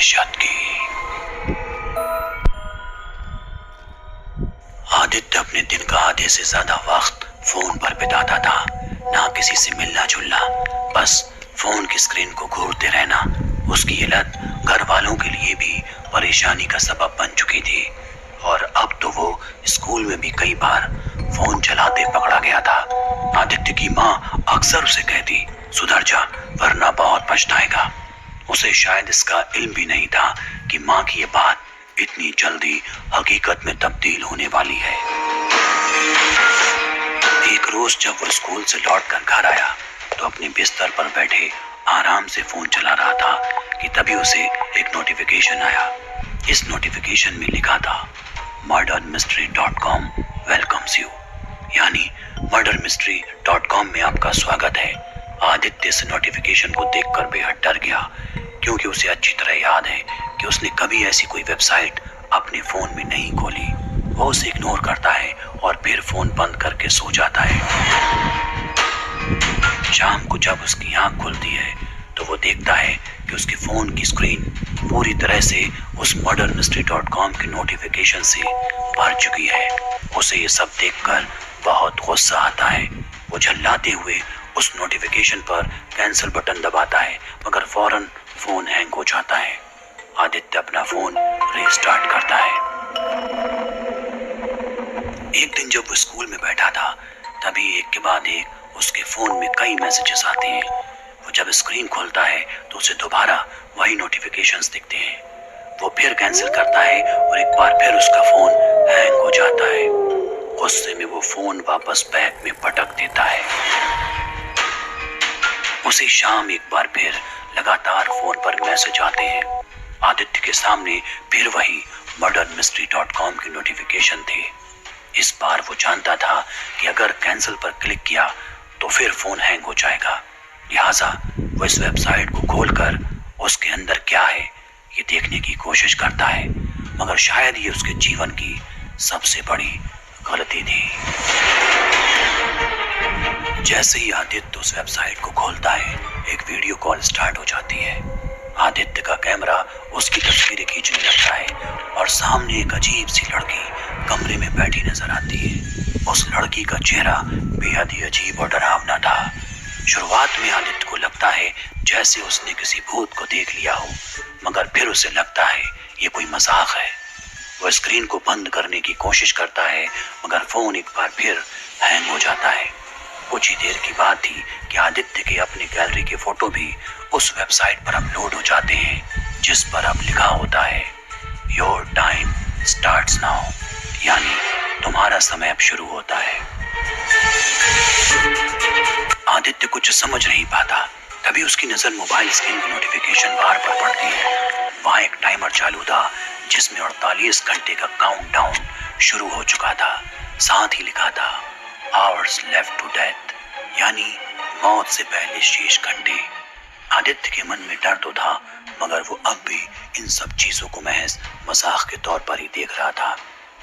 दहशत की। आदित्य अपने दिन का आधे से ज्यादा वक्त फोन पर बिताता था। ना किसी से मिलना जुलना, बस फोन की स्क्रीन को घूरते रहना। उसकी ये लत घर वालों के लिए भी परेशानी का सबब बन चुकी थी और अब तो वो स्कूल में भी कई बार फोन चलाते पकड़ा गया था। आदित्य की माँ अक्सर उसे कहती, सुधर जा वरना बहुत पछताएगा। उसे शायद इसका इल्म भी नहीं था कि माँ की ये बात इतनी जल्दी हकीकत में तब्दील होने वाली है। एक रोज जब वो स्कूल से लौटकर घर आया तो अपने बिस्तर पर बैठे आराम से फोन चला रहा था कि तभी उसे एक नोटिफिकेशन आया। इस नोटिफिकेशन में लिखा था, murdermystery.com वेलकम्स यू, यानी murdermystery.com में आपका स्वागत है। आदित्य इस नोटिफिकेशन को देखकर बेहद डर गया, क्योंकि उसे अच्छी तरह याद है कि उसने कभी ऐसी कोई वेबसाइट अपने फोन में नहीं खोली। वो उसे इग्नोर करता है और फिर फोन बंद करके सो जाता है। शाम को जब उसकी आंख खुलती है तो वो देखता है कि उसके फोन की स्क्रीन पूरी तरह से उस murdermystery.com की नोटिफिकेशन से भर चुकी है। उसे ये सब देखकर बहुत गुस्सा आता है। वो झल्लाते हुए उस नोटिफिकेशन पर कैंसिल बटन दबाता है, मगर फौरन फोन हैंग हो जाता है। आदित्य अपना फोन रीस्टार्ट करता है। एक दिन जब वो स्कूल में बैठा था तभी एक के बाद एक उसके फोन में कई मैसेजेस आते हैं। वो जब स्क्रीन खोलता है तो उसे दोबारा वही नोटिफिकेशंस दिखते हैं। वो फिर कैंसिल करता है और एक बार फिर उसका फोन हैंग हो जाता है। गुस्से में वो फोन वापस बैग में पटक देता है। उसी शाम एक बार फिर लगातार फोन पर मैसेज आते हैं। आदित्य के सामने फिर वही murdermystery.com की नोटिफिकेशन थे। इस बार वो जानता था कि अगर कैंसिल पर क्लिक किया तो फिर फोन हैंग हो जाएगा। लिहाजा वो इस वेबसाइट को खोलकर उसके अंदर क्या है ये देखने की कोशिश करता है, मगर शायद ये उसके जीवन की सबसे बड़ी गलती थी। जैसे ही आदित्य उस वेबसाइट को खोलता है, एक वीडियो कॉल स्टार्ट हो जाती है। आदित्य का कैमरा उसकी तस्वीरें खींचने लगता है और सामने एक अजीब सी लड़की कमरे में बैठी नजर आती है। उस लड़की का चेहरा बेहद ही अजीब और डरावना था। शुरुआत में आदित्य को लगता है जैसे उसने किसी भूत को देख लिया हो, मगर फिर उसे लगता है ये कोई मजाक है। वो स्क्रीन को बंद करने की कोशिश करता है, मगर फोन एक बार फिर हैंग हो जाता है। कुछ ही देर की बात थी कि आदित्य के अपनी गैलरी के फोटो भी उस वेबसाइट पर अपलोड हो जाते हैं, जिस पर अब लिखा होता है, योर टाइम स्टार्ट्स नाउ, यानी तुम्हारा समय अब शुरू होता है। आदित्य कुछ समझ नहीं पाता, तभी उसकी नजर मोबाइल स्क्रीन की नोटिफिकेशन बार पर पड़ती है। वहां एक टाइमर चालू था जिसमें 48 घंटे का काउंटडाउन शुरू हो चुका था। साथ ही लिखा था, आवर्स लेफ्ट टू डेथ, यानी मौत से पहले शेष घंटे। आदित्य के मन में डर तो था, मगर वो अब भी इन सब चीजों को महज मजाक के तौर पर ही देख रहा था।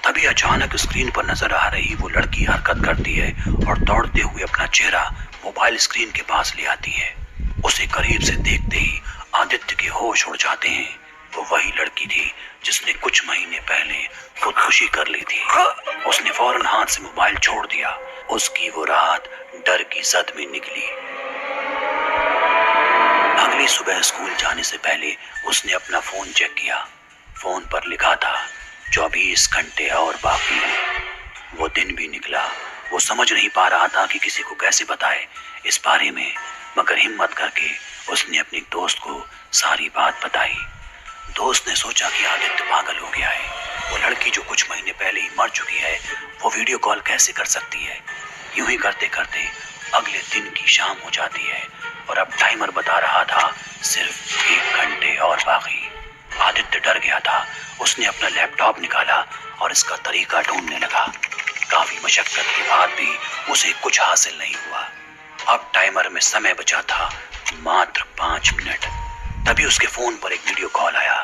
तभी अचानक स्क्रीन पर नजर आ रही वो लड़की हरकत करती है और दौड़ते हुए अपना चेहरा मोबाइल स्क्रीन के पास ले आती है। उसे करीब से देखते ही आदित्य के होश उड़ जाते हैं। वो वही लड़की थी जिसने कुछ महीने पहले खुदकुशी कर ली थी। उसने फौरन हाथ से मोबाइल छोड़ दिया। उसकी वो रात डर की जद में निकली। अगली सुबह स्कूल जाने से पहले उसने अपना फोन चेक किया। फोन पर लिखा था, 24 घंटे और बाकी हैं। वो दिन भी निकला। वो समझ नहीं पा रहा था कि किसी को कैसे बताए इस बारे में, मगर हिम्मत करके उसने अपने दोस्त को सारी बात बताई। दोस्त ने सोचा कि आदित्य पागल हो गया है। वो लड़की जो कुछ महीने पहले ही मर चुकी है, वो वीडियो कॉल कैसे कर सकती है। यूं ही करते करते अगले दिन की शाम हो जाती है और अब टाइमर बता रहा था सिर्फ 1 घंटे और बाकी। आदित्य डर गया था। उसने अपना लैपटॉप निकाला और इसका तरीका ढूंढने लगा। काफी मशक्कत के बाद भी उसे कुछ हासिल नहीं हुआ। अब टाइमर में समय बचा था मात्र 5 मिनट। तभी उसके फोन पर एक वीडियो कॉल आया।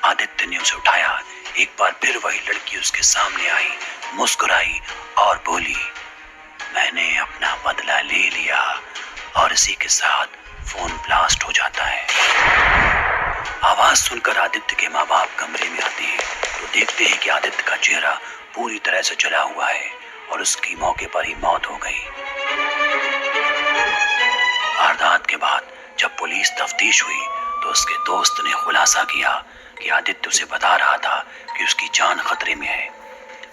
आदित्य ने उसे उठाया। एक बार फिर वही लड़की उसके सामने आई, मुस्कुराई और बोली, मैंने अपना बदला ले लिया। और इसी के साथ फोन ब्लास्ट हो जाता है। आवाज आवाज सुनकर आदित्य के माँ बाप कमरे में आते हैं तो देखते हैं कि आदित्य का चेहरा पूरी तरह से जला हुआ है और उसकी मौके पर ही मौत हो गई। वारदात के बाद जब पुलिस तफ्तीश हुई तो उसके दोस्त ने खुलासा किया कि आदित्य उसे बता रहा था कि उसकी जान खतरे में है।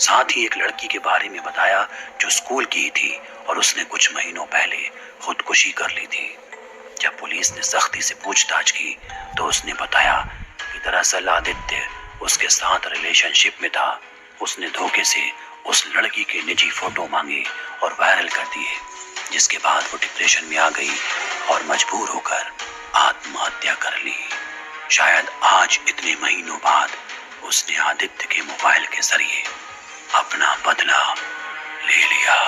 साथ ही एक लड़की के बारे में बताया जो स्कूल की थी और उसने कुछ महीनों पहले खुदकुशी कर ली थी। जब पुलिस ने सख्ती से पूछताछ की तो उसने बताया कि दरअसल आदित्य उसके साथ रिलेशनशिप में था। उसने धोखे से उस लड़की के निजी फोटो मांगे और वायरल कर दिए, जिसके बाद वो डिप्रेशन में आ गई और मजबूर होकर आत्महत्या कर ली। शायद आज इतने महीनों बाद उसने आदित्य के मोबाइल के जरिए अपना बदला ले लिया।